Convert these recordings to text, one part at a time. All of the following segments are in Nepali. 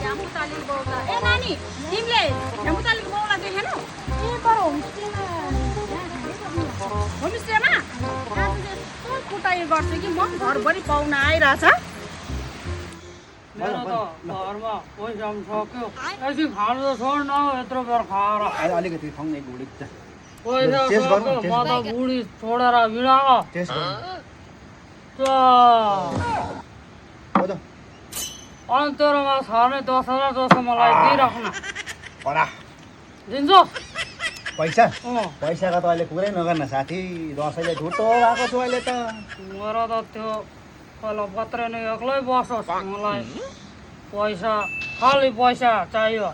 झ्याम्पुतालिक बाउला ए नानी तिमीले झ्याम्पुतालिक बाउला देखेनौ होमस्टेमा कुटाइ गर्छु कि म घरभरि पाहुना आइरहेछ मेरो त घरमा पैसा पनि सक्यो एकछिन खानु त छोड न यत्रो बेर खाएर अलिकति खुवाउने बुढी पैसा सक्यो म त बुढी छोडेर बिराको अनि तेरोमा छ भने 10,000 जस्तो मलाई दिइराख्न दिन्छौ पैसाको त अहिले कुरै नगर्न साथी दसैँले झुटो भएको छु अहिले त मेरो त त्यो पहिला पत्रै नै एक्लै बसोस् मलाई पैसा खालि पैसा चाहियो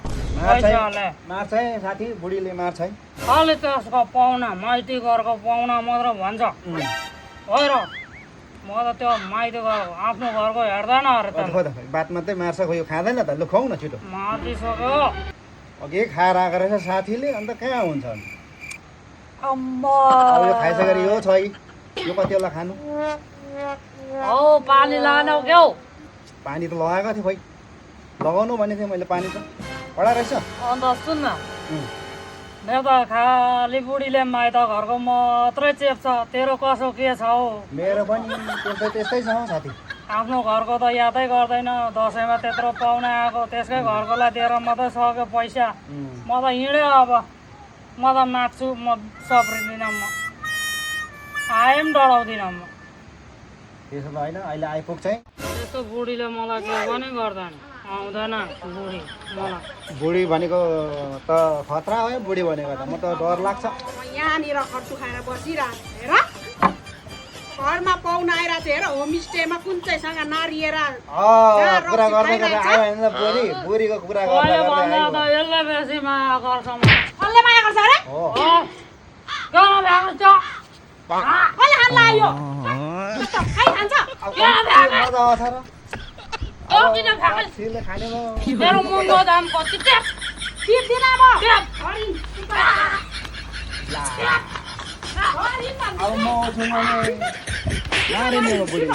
पैसाले मार्छ है साथी बुढीले मार्छ है खालि त्यसको पाहुना माइती घरको पाहुना मात्र भन्छ होइन म त त्यो माइती घरको आफ्नो घरको हेर्दैन अरे त बात मात्रै मार्छ खो यो खाँदैन त लु खुवाउ न छिटो मारिसक्यो अघि खाएर आएको रहेछ साथीले अन्त कहाँ हुन्छ अनि अम्मा अब यो खाइसकेर यो छ है यो कति होला खानु औ पानी लानौ क्याउ पानी त लगाएको थिएँ खोइ लगाउनु भनेको थिएँ मैले पानी त कडा रहेछ अन्त सुन न मेरो त खालि बुढीले माइत घरको मात्रै चेप्छ तेरो कसो के छ हौ मेरो पनि त्यस्तै छ हौ साथी आफ्नो घरको त यादै गर्दैन दसैँमा त्यत्रो पाहुना आएको त्यसकै घरकोलाई दिएर मात्रै सक्यो पैसा म त हिँड्यो अब म त माग्छु म सप्रिँदिनँ म आए पनि डराउँदिनँ म त्यसो त होइन अहिले आइपुग्छ है त्यस्तो बुढीले मलाई के पनि गर्दैन आउँदैन बुढी मलाई बुढी भनेको त खतरा हो बुढी भनेको त म त डर लाग्छ यहाँनिर खर्चु खाएर बसिरहेको हेर घरमा पाहुना आइरहेको छ हेर होमस्टेमा कुन चाहिँसँग नारिएर कुरा गर्दै गर्दै आयो भने त बुढीको कुरा गर्दै भन्दा त यसले बेसी माया गर्छ कसले माया गर्छ अरे किन भ्याएको छ कसले खान लाग्यो खाइखान्छ खाने मेरो मुन्डो दाम कति तिर्दिन म अब म बुढी